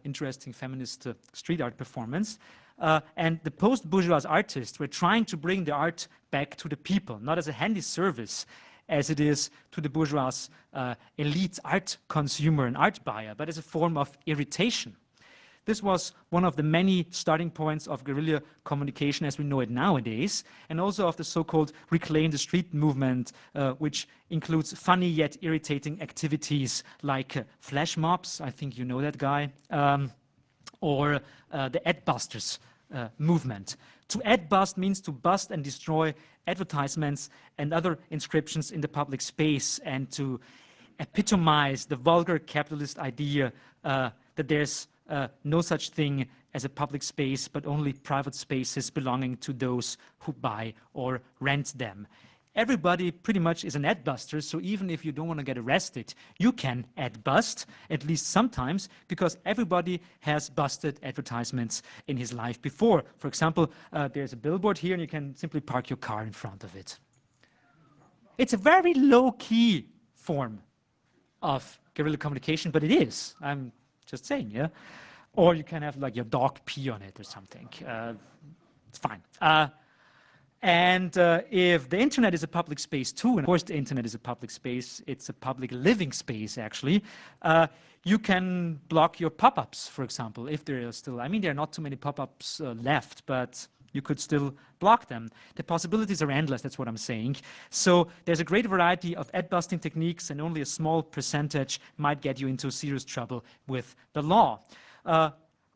interesting feminist street art performance. And the post-bourgeois artists were trying to bring the art back to the people, not as a handy service as it is to the bourgeois elite art consumer and art buyer, but as a form of irritation. This was one of the many starting points of guerrilla communication as we know it nowadays, and also of the so-called Reclaim the Street movement, which includes funny yet irritating activities like flash mobs, I think you know that guy, or the ad busters movement. To ad bust means to bust and destroy advertisements and other inscriptions in the public space, and to epitomize the vulgar capitalist idea that there's no such thing as a public space, but only private spaces belonging to those who buy or rent them. Everybody pretty much is an ad buster, so even if you don't want to get arrested, you can ad bust, at least sometimes, because everybody has busted advertisements in his life before. For example, there's a billboard here and you can simply park your car in front of it. It's a very low-key form of guerrilla communication, but it is. I'm just saying, yeah? Or you can have like your dog pee on it or something. It's fine. And if the internet is a public space too, and of course the internet is a public space, it's a public living space actually, you can block your pop-ups, for example, if there are still, I mean, there are not too many pop-ups left, but you could still block them. The possibilities are endless, that's what I'm saying. So there's a great variety of ad-busting techniques, and only a small percentage might get you into serious trouble with the law.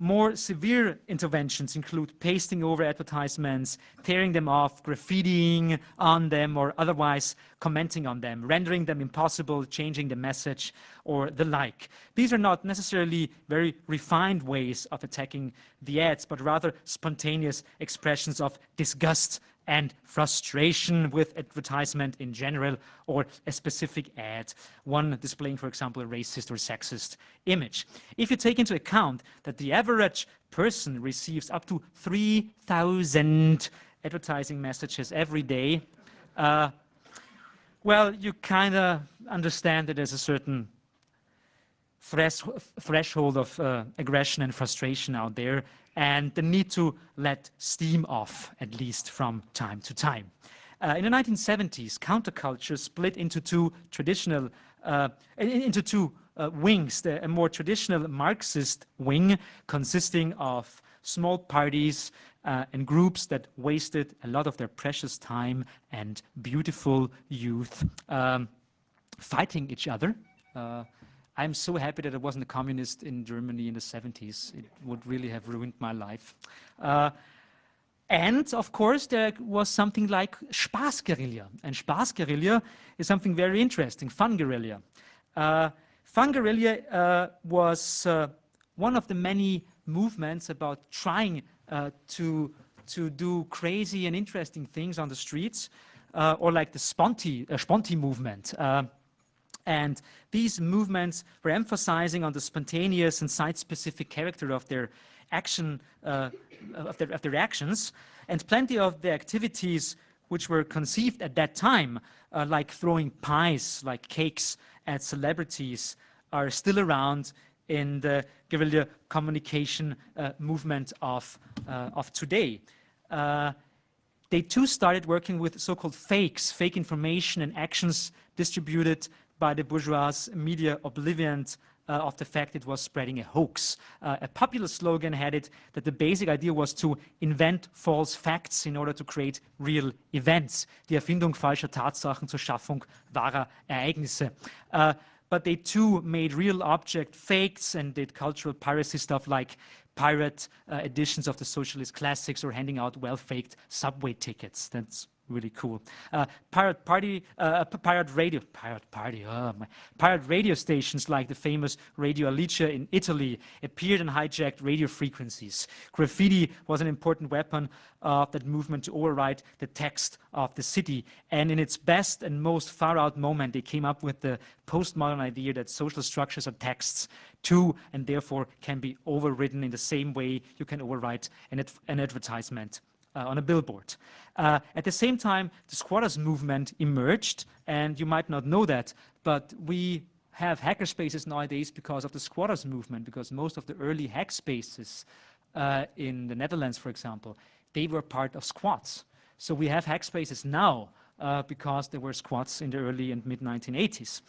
More severe interventions include pasting over advertisements, tearing them off, graffitiing on them, or otherwise commenting on them, rendering them impossible, changing the message, or the like. These are not necessarily very refined ways of attacking the ads, but rather spontaneous expressions of disgust and frustration with advertisement in general, or a specific ad, one displaying, for example, a racist or sexist image. If you take into account that the average person receives up to 3,000 advertising messages every day, well, you kind of understand that there's a certain threshold of aggression and frustration out there, and the need to let steam off, at least from time to time. In the 1970s, counterculture split into two wings. A more traditional Marxist wing consisting of small parties and groups that wasted a lot of their precious time and beautiful youth fighting each other. I'm so happy that I wasn't a communist in Germany in the 70s. It would really have ruined my life. And of course, there was something like Spaßguerilla. And Spaßguerilla is something very interesting, fun guerrilla. Fun guerrilla was one of the many movements about trying to do crazy and interesting things on the streets, or like the Sponti movement. And these movements were emphasizing on the spontaneous and site-specific character of their action, of their actions, and plenty of the activities which were conceived at that time, like throwing pies, like cakes at celebrities, are still around in the guerrilla communication movement of today. They too started working with so-called fakes, fake information and actions distributed by the bourgeois media oblivion of the fact it was spreading a hoax. A popular slogan had it that the basic idea was to invent false facts in order to create real events. Die Erfindung falscher Tatsachen zur Schaffung wahrer Ereignisse. But they too made real object fakes and did cultural piracy stuff like pirate editions of the socialist classics or handing out well-faked subway tickets. That's really cool. Pirate radio stations like the famous Radio Alice in Italy appeared and hijacked radio frequencies. Graffiti was an important weapon of that movement to override the text of the city. And in its best and most far-out moment, they came up with the postmodern idea that social structures are texts too, and therefore can be overridden in the same way you can overwrite an advertisement on a billboard. At the same time, the squatters movement emerged, and you might not know that, but we have hackerspaces nowadays because of the squatters movement, because most of the early hack spaces in the Netherlands, for example, they were part of squats. So we have hack spaces now because there were squats in the early and mid-1980s.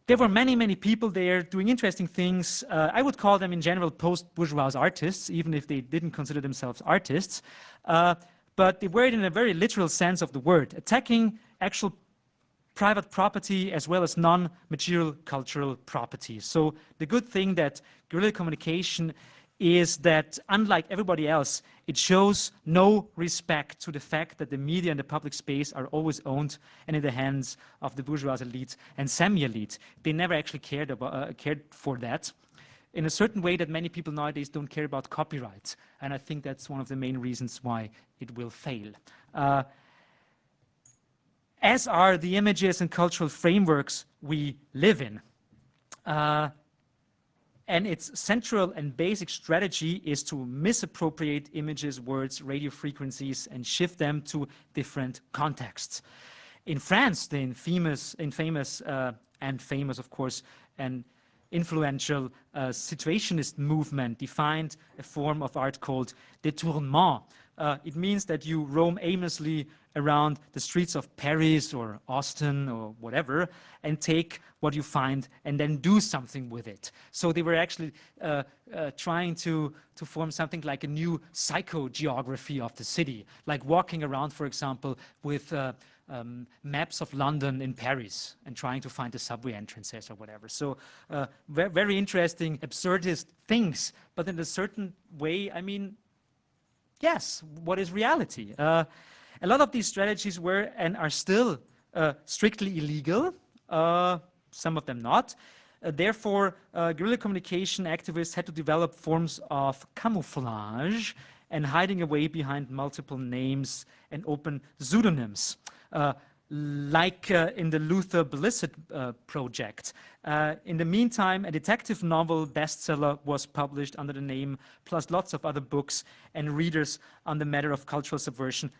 There were many, many people there doing interesting things. I would call them in general post-bourgeois artists, even if they didn't consider themselves artists. But they were it in a very literal sense of the word, attacking actual private property as well as non-material cultural property. So the good thing that guerrilla communication is that, unlike everybody else, it shows no respect to the fact that the media and the public space are always owned and in the hands of the bourgeois elite and semi-elite. They never actually cared for that, in a certain way that many people nowadays don't care about copyright. And I think that's one of the main reasons why it will fail. As are the images and cultural frameworks we live in. And its central and basic strategy is to misappropriate images, words, radio frequencies, and shift them to different contexts. In France, the infamous, of course, and influential situationist movement defined a form of art called détournement. It means that you roam aimlessly around the streets of Paris or Austin or whatever and take what you find and then do something with it. So they were actually trying to form something like a new psychogeography of the city, like walking around, for example, with maps of London in Paris and trying to find the subway entrances or whatever. So very interesting, absurdist things, but in a certain way, I mean, yes, what is reality? A lot of these strategies were and are still strictly illegal, some of them not. Therefore, guerrilla communication activists had to develop forms of camouflage and hiding away behind multiple names and open pseudonyms, like in the Luther Blissett project. In the meantime, a detective novel bestseller was published under the name, plus lots of other books and readers on the matter of cultural subversion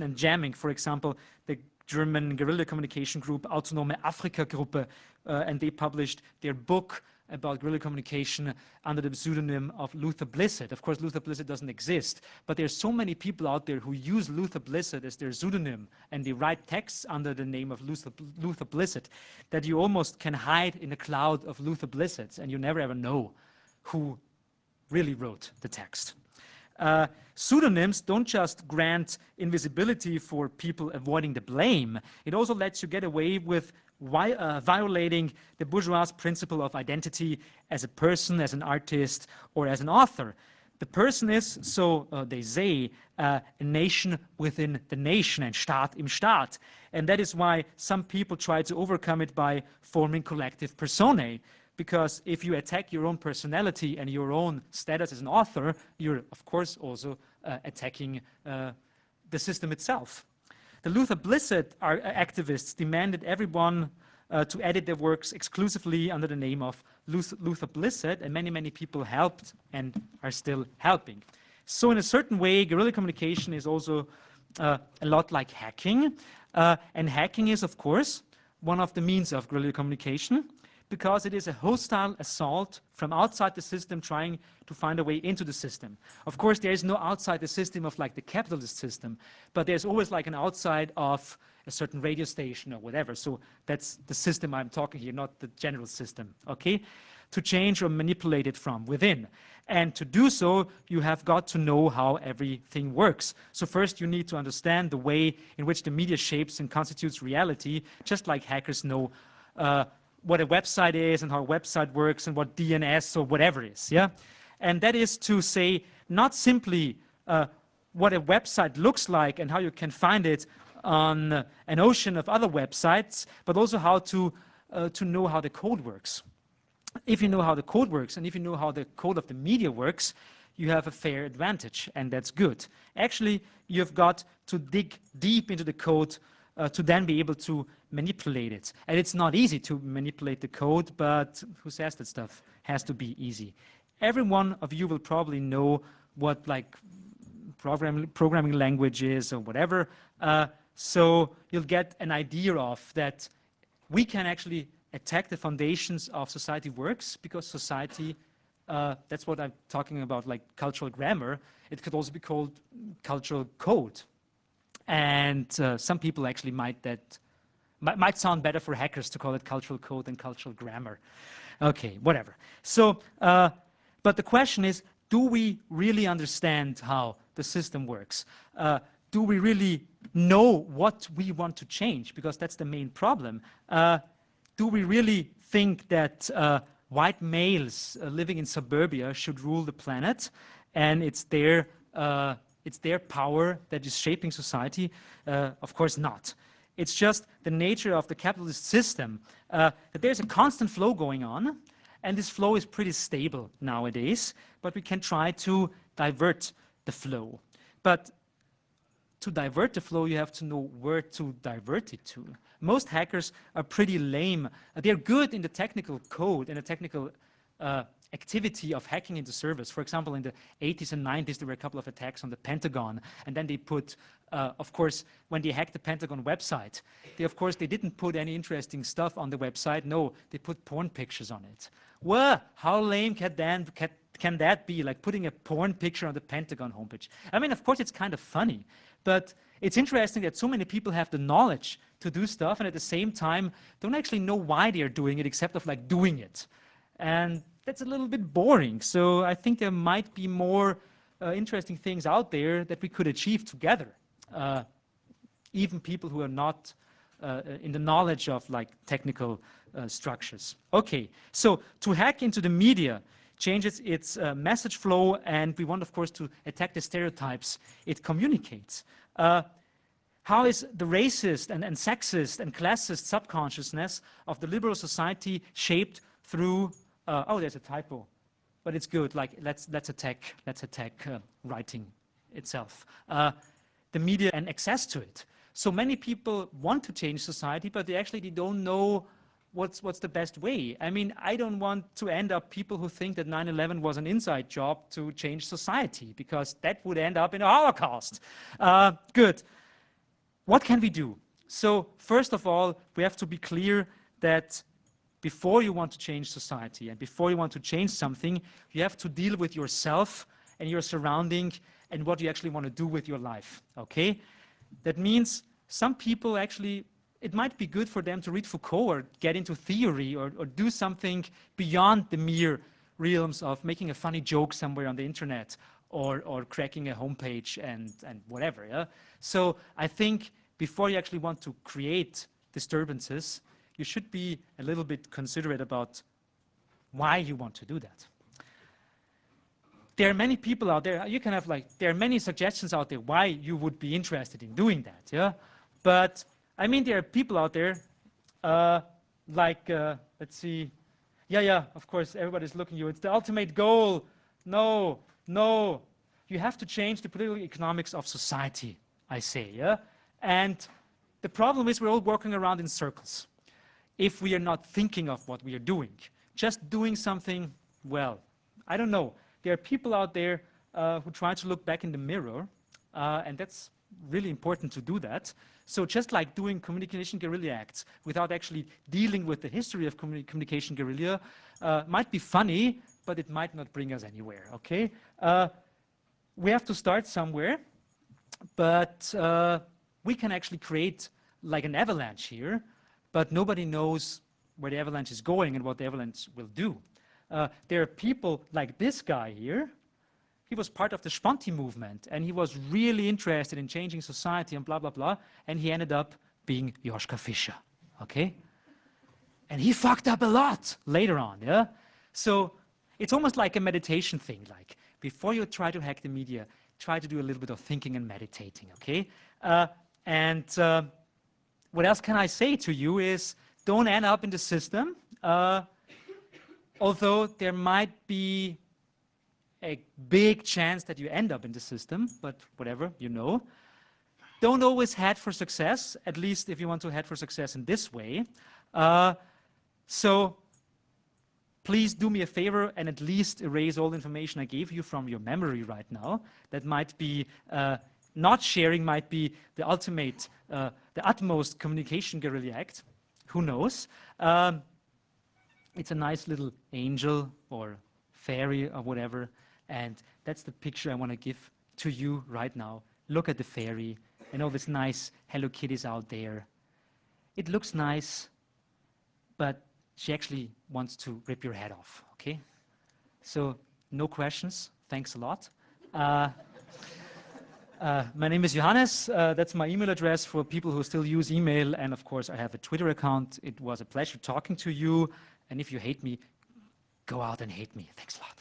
and jamming. For example, the German guerrilla communication group Autonome Afrika-Gruppe, and they published their book about guerrilla communication under the pseudonym of Luther Blissett. Of course, Luther Blissett doesn't exist, but there's so many people out there who use Luther Blissett as their pseudonym, and they write texts under the name of Luther Blissett, that you almost can hide in a cloud of Luther Blissetts, and you never ever know who really wrote the text. Pseudonyms don't just grant invisibility for people avoiding the blame. It also lets you get away with violating the bourgeois principle of identity as a person, as an artist, or as an author. The person is, so they say, a nation within the nation, and Staat im Staat. And that is why some people try to overcome it by forming collective personae. Because if you attack your own personality and your own status as an author, you're, of course, also attacking the system itself. The Luther Blissett activists demanded everyone to edit their works exclusively under the name of Luther Blissett, and many, many people helped and are still helping. So in a certain way, guerrilla communication is also a lot like hacking. And hacking is, of course, one of the means of guerrilla communication, because it is a hostile assault from outside the system trying to find a way into the system. Of course, there is no outside the system of like the capitalist system, but there's always like an outside of a certain radio station or whatever. So that's the system I'm talking here, not the general system, okay? To change or manipulate it from within. And to do so, you have got to know how everything works. So first you need to understand the way in which the media shapes and constitutes reality, just like hackers know what a website is and how a website works and what DNS or whatever is, yeah? And that is to say, not simply what a website looks like and how you can find it on an ocean of other websites, but also how to know how the code works. If you know how the code works and if you know how the code of the media works, you have a fair advantage, and that's good. Actually, you've got to dig deep into the code to then be able to manipulate it. And it's not easy to manipulate the code, but who says that stuff has to be easy? Every one of you will probably know what like programming language is or whatever. So you'll get an idea of that we can actually attack the foundations of society works, because society, that's what I'm talking about, like cultural grammar. It could also be called cultural code. And some people actually might sound better for hackers to call it cultural code than cultural grammar. Okay, whatever. So, but the question is, do we really understand how the system works? Do we really know what we want to change? Because that's the main problem. Do we really think that white males living in suburbia should rule the planet, and it's their power that is shaping society? Of course not. It's just the nature of the capitalist system that there's a constant flow going on, and this flow is pretty stable nowadays, but we can try to divert the flow. But to divert the flow, you have to know where to divert it to. Most hackers are pretty lame. They're good in the technical code, in the technical activity of hacking into servers. For example, in the 80s and 90s, there were a couple of attacks on the Pentagon, and then they put, of course, when they hacked the Pentagon website, they didn't put any interesting stuff on the website. No, they put porn pictures on it. Well, how lame can that be, like putting a porn picture on the Pentagon homepage? I mean, of course, it's kind of funny, but it's interesting that so many people have the knowledge to do stuff and at the same time don't actually know why they're doing it except of like doing it. And that's a little bit boring. So I think there might be more interesting things out there that we could achieve together. Even people who are not in the knowledge of like technical structures. Okay, so to hack into the media changes its message flow, and we want, of course, to attack the stereotypes it communicates. How is the racist and sexist and classist subconsciousness of the liberal society shaped through, oh, there's a typo, but it's good, like let's attack writing itself. The media and access to it. So many people want to change society, but they don't know what's the best way. I mean, I don't want to end up people who think that 9/11 was an inside job to change society, because that would end up in a Holocaust. Good. What can we do? So first of all, we have to be clear that before you want to change society and before you want to change something, you have to deal with yourself and your surrounding and what you actually want to do with your life, okay? That means some people actually, it might be good for them to read Foucault or get into theory or do something beyond the mere realms of making a funny joke somewhere on the internet or cracking a homepage and whatever, yeah? So I think before you actually want to create disturbances, you should be a little bit considerate about why you want to do that. There are many people out there, you can have there are many suggestions out there why you would be interested in doing that, yeah? But, I mean, there are people out there, let's see, yeah, of course, everybody's looking at you. It's the ultimate goal. No, no. You have to change the political economics of society, I say, yeah? And the problem is we're all working around in circles if we are not thinking of what we are doing. Just doing something, well, I don't know. There are people out there who try to look back in the mirror, and that's really important to do that. So just like doing communication guerrilla acts without actually dealing with the history of communication guerrilla might be funny, but it might not bring us anywhere, okay? We have to start somewhere, but we can actually create like an avalanche here, but nobody knows where the avalanche is going and what the avalanche will do. There are people like this guy here. He was part of the Sponti movement, and he was really interested in changing society and blah, blah, blah, and he ended up being Joschka Fischer, okay? And he fucked up a lot later on, yeah? So it's almost like a meditation thing, like before you try to hack the media, try to do a little bit of thinking and meditating, okay? What else can I say to you is don't end up in the system, although there might be a big chance that you end up in the system, but whatever, you know. Don't always head for success, at least if you want to head for success in this way. So please do me a favor and at least erase all the information I gave you from your memory right now. That might be, not sharing might be the ultimate, the utmost communication guerrilla act. Who knows? It's a nice little angel or fairy or whatever. And that's the picture I want to give to you right now. Look at the fairy and all these nice Hello Kitties out there. It looks nice, but she actually wants to rip your head off, okay? So, no questions. Thanks a lot. My name is Johannes. That's my email address for people who still use email. And of course, I have a Twitter account. It was a pleasure talking to you. And if you hate me, go out and hate me. Thanks a lot.